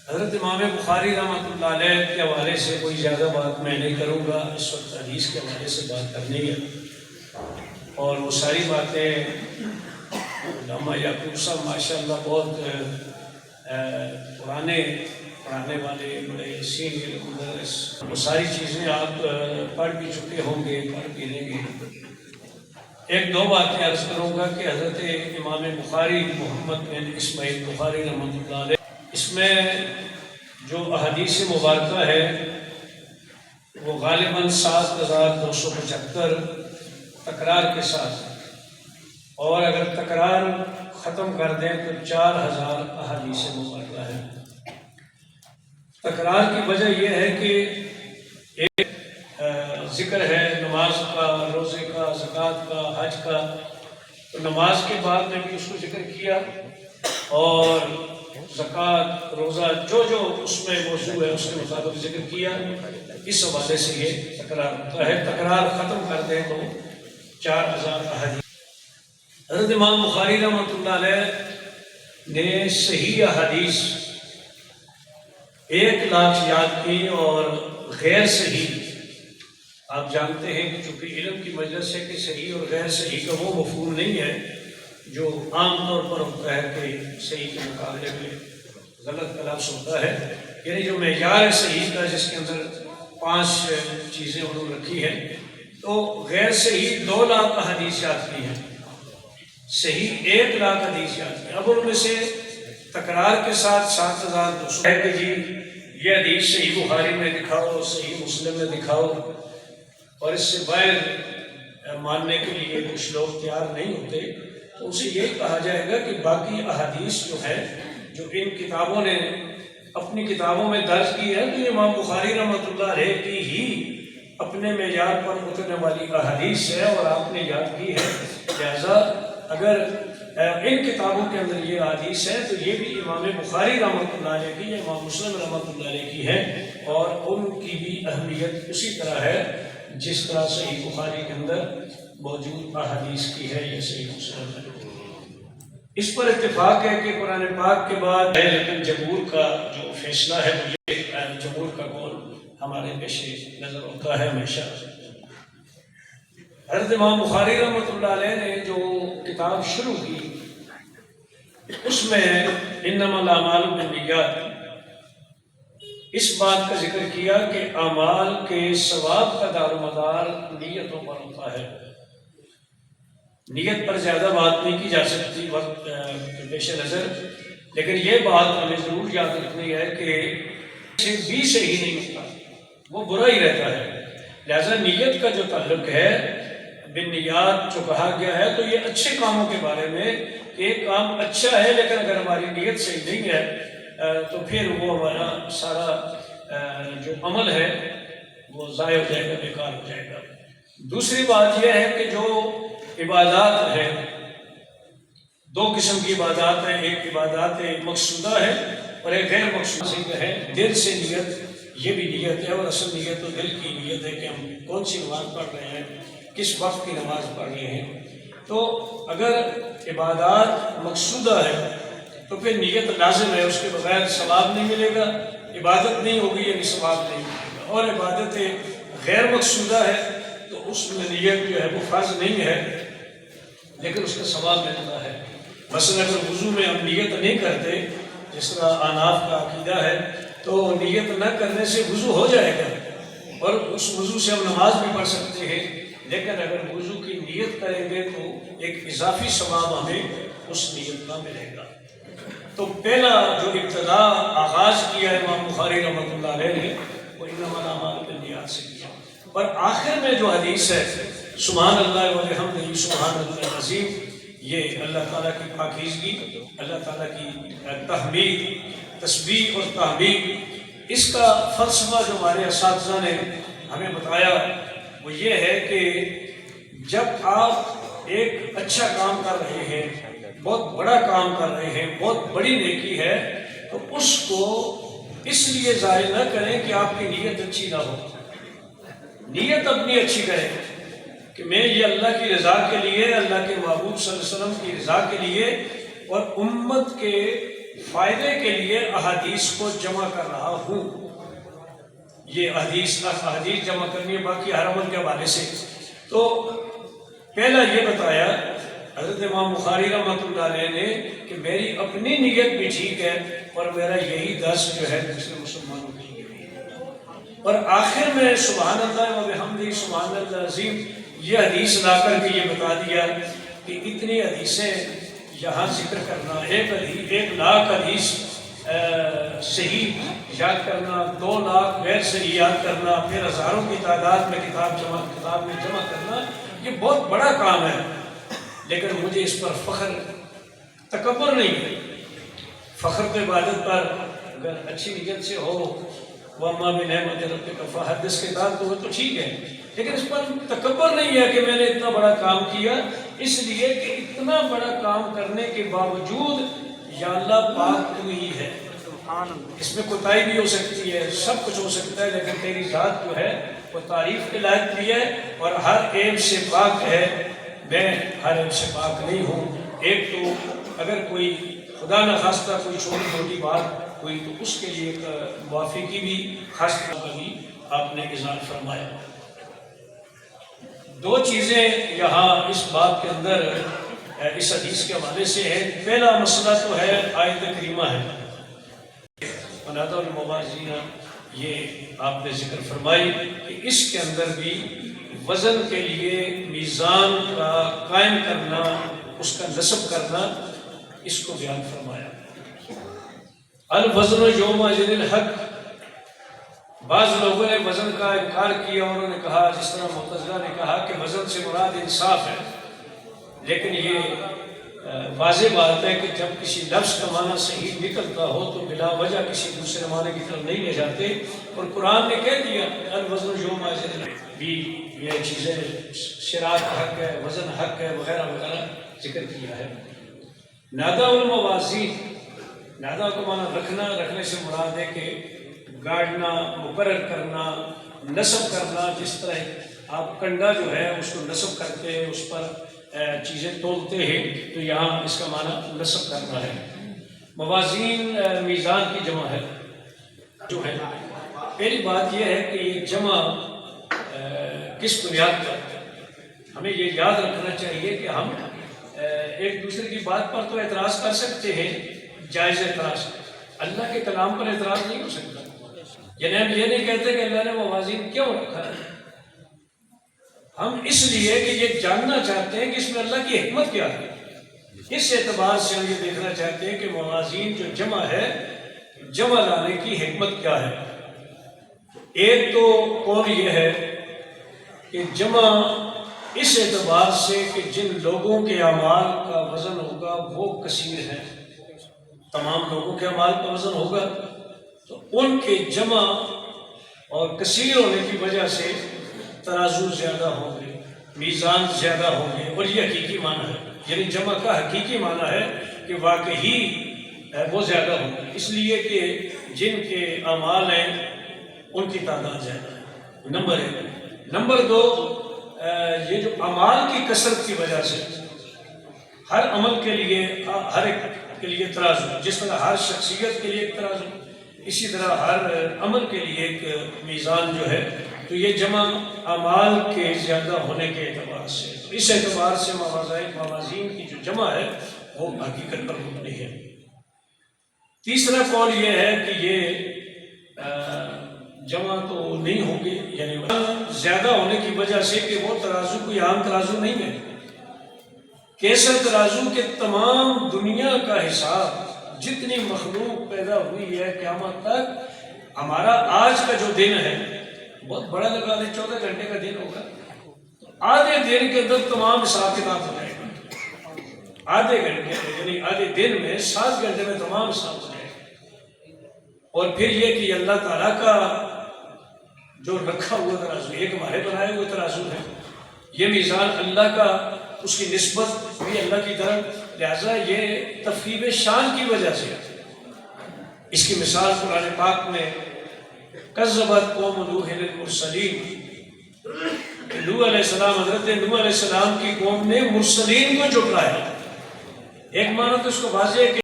حضرت امام بخاری رحمۃ اللہ علیہ کے حوالے سے کوئی زیادہ بات میں نہیں کروں گا، اس وقت حدیث کے حوالے سے بات کرنی ہے، اور وہ ساری باتیں علامہ یعقوب صاحب ماشاء اللہ بہت پرانے پڑھانے والے بڑے سینئر مدرس، وہ ساری چیزیں آپ پڑھ بھی چکے ہوں گے، پڑھ بھی لیں گے۔ ایک دو باتیں عرض کروں گا کہ حضرت امام بخاری محمد بن اسماعیل بخاری رحمۃ اللہ علیہ، اس میں جو احادیث مبارکہ ہے وہ غالباً 7275 تکرار کے ساتھ، اور اگر تکرار ختم کر دیں تو 4000 احادیث مبارکہ ہے۔ تکرار کی وجہ یہ ہے کہ ایک ذکر ہے نماز کا، روزے کا، زکوٰۃ کا، حج کا، تو نماز کے بعد میں بھی اس کو ذکر کیا، اور زکوٰۃ، روزہ جو جو اس میں موضوع ہے اس کے مطابق ذکر کیا، اس حوالے سے یہ تکرار ہوتا ہے۔ تکرار ختم کر دیں تو 4000 احادیث۔ حضرت امام بخاری رحمۃ اللہ علیہ نے صحیح احادیث 1,00,000 یاد کی، اور غیر صحیح، آپ جانتے ہیں کہ چونکہ علم کی مجلس ہے کہ صحیح اور غیر صحیح کا وہ مفہوم نہیں ہے جو عام طور پر ہوتا ہے کہ صحیح کے مقابلے میں غلط کا لفظ ہوتا ہے، یعنی جو معیار ہے صحیح کا، جس کے اندر 5 چیزیں انہوں نے رکھی ہیں، تو غیر صحیح 2,00,000 احادیث یاد کی ہیں، صحیح 1,00,000 حدیث یاد کی۔ اب ان میں سے تکرار کے ساتھ 7200 ہے کہ جی یہ حدیث صحیح بخاری میں دکھاؤ، صحیح مسلم میں دکھاؤ، اور اس سے باہر ماننے کے لیے کچھ لوگ تیار نہیں ہوتے، تو اسے یہ کہا جائے گا کہ باقی احادیث جو ہے جو ان کتابوں نے اپنی کتابوں میں درج کی ہے، تو یہ امام بخاری رحمۃ اللہ علیہ کی ہی اپنے معیار پر اترنے والی احادیث ہے، اور آپ نے یاد کی ہے، لہذا اگر ان کتابوں کے اندر یہ احادیث ہے تو یہ بھی امام بخاری رحمۃ اللہ علیہ کی، امام مسلم رحمۃ اللہ علیہ کی ہے، اور ان کی بھی اہمیت اسی طرح ہے جس طرح صحیح بخاری کے اندر موجود احادیث کی ہے یہ صحیح مسلم ہے۔ اس پر اتفاق ہے کہ قرآن پاک کے بعد ہے، لیکن جمہور کا جو فیصلہ ہے وہ یہ جمہور کا قول ہمارے پیش نظر ہوتا ہے ہمیشہ۔ حضرت امام بخاری رحمۃ اللہ علیہ نے جو کتاب شروع کی اس میں انما الاعمال بالنیات اس بات کا ذکر کیا کہ اعمال کے ثواب کا دار و مدار نیتوں پر ہوتا ہے۔ نیت پر زیادہ بات نہیں کی جا سکتی وقت پیش نظر، لیکن یہ بات ہمیں ضرور یاد رکھنی ہے کہ بھی صحیح نہیں ہوتا، وہ برا ہی رہتا ہے، لہذا نیت کا جو تعلق ہے بالنیات جو کہا گیا ہے، تو یہ اچھے کاموں کے بارے میں کہ ایک کام اچھا ہے لیکن اگر ہماری نیت صحیح نہیں ہے تو پھر وہ ہمارا سارا جو عمل ہے وہ ضائع ہو جائے گا، بیکار ہو جائے گا۔ دوسری بات یہ ہے کہ جو عبادات ہیں، 2 قسم کی عبادات ہیں، ایک عبادات مقصودہ ہے اور ایک غیر مقصودہ ہے۔ دل سے نیت، یہ بھی نیت ہے، اور اصل نیت تو دل کی نیت ہے کہ ہم کون سی نماز پڑھ رہے ہیں، کس وقت کی نماز پڑھ رہے ہیں۔ تو اگر عبادات مقصودہ ہے تو پھر نیت لازم ہے، اس کے بغیر ثواب نہیں ملے گا، عبادت نہیں ہوگی یعنی ثواب نہیں ملے گا۔ اور عبادت غیر مقصودہ ہے تو اس میں نیت جو ہے وہ فرض نہیں ہے لیکن اس کا ثواب ملتا ہے۔ مثلا اگر وضو میں ہم نیت نہیں کرتے، جس طرح احناف کا عقیدہ ہے، تو نیت نہ کرنے سے وضو ہو جائے گا اور اس وضو سے ہم نماز بھی پڑھ سکتے ہیں، لیکن اگر وضو کی نیت کریں گے تو ایک اضافی ثواب ہمیں اس نیت کا ملے گا۔ تو پہلا جو ابتدا آغاز کیا امام بخاری رحمۃ اللہ علیہ نے وہ انما الاعمال بالنیات سے کیا، اور آخر میں جو حدیث ہے سبحان اللہ وبحمدہ سبحان اللہ العظیم، یہ اللہ تعالیٰ کی پاکیزگی، اللہ تعالیٰ کی تحمید، تسبیح اور تحمید، اس کا فلسفہ جو ہمارے اساتذہ نے ہمیں بتایا وہ یہ ہے کہ جب آپ ایک اچھا کام کر رہے ہیں، بہت بڑا کام کر رہے ہیں، بہت بڑی نیکی ہے، تو اس کو اس لیے ضائع نہ کریں کہ آپ کی نیت اچھی نہ ہو۔ نیت اپنی اچھی کریں کہ میں یہ اللہ کی رضا کے لیے، اللہ کے محبوب صلی اللہ علیہ وسلم کی رضا کے لیے اور امت کے فائدے کے لیے احادیث کو جمع کر رہا ہوں. یہ احادیث جمع کرنی ہے باقی ہر عمل کے حوالے سے. تو پہلا یہ بتایا حضرت امام بخاری رحمۃ اللہ علیہ نے کہ میری اپنی نیت بھی ٹھیک ہے اور میرا یہی درس جو ہے دوسرے مسلمانوں کے لیے بھی ہے. اور آخر میں سبحان اللہ و بحمدہ سبحان اللہ العظیم یہ حدیث لا کر کے یہ بتا دیا کہ اتنی حدیثیں یہاں ذکر کرنا، 1 لاکھ حدیث صحیح یاد کرنا، 2 لاکھ غیر صحیح یاد کرنا، پھر ہزاروں کی تعداد میں کتاب میں جمع کرنا، یہ بہت بڑا کام ہے. لیکن مجھے اس پر فخر تکبر نہیں ہے. فخر تو عبادت پر اگر اچھی نیت سے ہو وَأَمَّا بِنِعْمَتِ رَبِّكَ فَحَدِّثْ کے بعد تو وہ تو ٹھیک ہے، لیکن اس پر تکبر نہیں ہے کہ میں نے اتنا بڑا کام کیا، اس لیے کہ اتنا بڑا کام کرنے کے باوجود یا اللہ پاک تو ہی ہے. اس میں کوتاہی بھی ہو سکتی ہے، سب کچھ ہو سکتا ہے، لیکن تیری ذات جو ہے وہ تعریف کے لائق بھی ہے اور ہر عیب سے پاک ہے. میں ہر عیب سے پاک نہیں ہوں. ایک تو اگر کوئی خدا نہ خواستہ کوئی چھوٹی چھوٹی بات ہوئی تو اس کے لیے معافی کی بھی خاص طور پر بھی آپ نے اظہار فرمایا. 2 چیزیں یہاں اس بات کے اندر اس حدیث کے حوالے سے ہے. پہلا مسئلہ تو ہے آیت کریمہ ہے وَنَادَوْا الْمَوَازِينَ، یہ آپ نے ذکر فرمائی کہ اس کے اندر بھی وزن کے لیے میزان کا قائم کرنا، اس کا نصب کرنا، اس کو بیان فرمایا. الوزن یومئذ الحق. بعض لوگوں نے وزن کا انکار کیا اور انہوں نے کہا، جس طرح معتزلہ نے کہا کہ وزن سے مراد انصاف ہے، لیکن یہ واضح بات ہے کہ جب کسی لفظ کا معنی صحیح نکلتا ہو تو بلا وجہ کسی دوسرے معنی کی طرف نہیں لے جاتے. اور قرآن نے کہہ دیا الوزن یومئذ الحق، بھی یہ چیزیں شراط حق ہے، وزن حق ہے وغیرہ وغیرہ ذکر کیا ہے. ناداء الموازین، ناداء کو معنی رکھنے سے مراد ہے کہ گاڑنا، مقرر کرنا، نصب کرنا. جس طرح آپ کنڈا جو ہے اس کو نصب کرتے ہیں، اس پر چیزیں تولتے ہیں، تو یہاں اس کا معنی نصب کرنا ہے. موازین میزان کی جمع ہے جو ہے. پہلی بات یہ ہے کہ یہ جمع کس بنیاد پر ہے. ہمیں یہ یاد رکھنا چاہیے کہ ہم ایک دوسرے کی بات پر تو اعتراض کر سکتے ہیں، جائز اعتراض. اللہ کے کلام پر اعتراض نہیں ہو سکتا. یعنی ہم یہ نہیں کہتے کہ اللہ نے موازین کیوں رکھا ہے. ہم اس لیے کہ یہ جاننا چاہتے ہیں کہ اس میں اللہ کی حکمت کیا ہے. اس اعتبار سے ہم یہ دیکھنا چاہتے ہیں کہ موازین جو جمع ہے، جمع لانے کی حکمت کیا ہے. ایک تو قول یہ ہے کہ جمع اس اعتبار سے کہ جن لوگوں کے اعمال کا وزن ہوگا وہ کثیر ہیں، تمام لوگوں کے اعمال کا وزن ہوگا تو ان کے جمع اور کثیر ہونے کی وجہ سے ترازو زیادہ ہوں گے، میزان زیادہ ہوں گے. اور یہ حقیقی معنی ہے، یعنی جمع کا حقیقی معنی ہے کہ واقعی وہ زیادہ ہوں گے، اس لیے کہ جن کے اعمال ہیں ان کی تعداد زیادہ ہے. نمبر 1. نمبر 2، یہ جو اعمال کی کثرت کی وجہ سے ہر عمل کے لیے، ہر ایک کے لیے ترازو، جس طرح ہر شخصیت کے لیے ایک ترازو، اسی طرح ہر عمل کے لیے ایک میزان جو ہے. تو یہ جمع اعمال کے زیادہ ہونے کے اعتبار سے، تو اس اعتبار سے موازین کی جو جمع ہے وہ حقیقت پر مبنی ہے. تیسرا قول یہ ہے کہ یہ جمع تو نہیں ہوگی، یعنی زیادہ ہونے کی وجہ سے کہ وہ ترازو کوئی عام ترازو نہیں ہے. کیسر ترازو کے تمام دنیا کا حساب، جتنی مخلوق پیدا ہوئی ہے قیامت تک، ہمارا آج کا جو دن ہے بہت بڑا لگا لیں، 14 گھنٹے کا دن ہوگا، آدھے دن کے اندر تمام حساب کتاب ہو جائے گا. آدھے گھنٹے یعنی آدھے دن میں 7 گھنٹے میں تمام حساب ہو جائے گا. اور پھر یہ کہ اللہ تعالیٰ کا جو رکھا ہوا ترازو، ایک ہمارے بنائے ہوئے ترازو ہے، یہ میزان اللہ کا، اس کی نسبت بھی اللہ کی طرف، لہٰذا یہ تفخیم شان کی وجہ سے. اس کی مثال قرآن پاک میں کذبت قوم نوح المرسلین، نوح علیہ السلام، حضرت نوح علیہ السلام کی قوم نے مرسلین کو جھٹلایا. ایک معنی تو اس کو واضح ہے کہ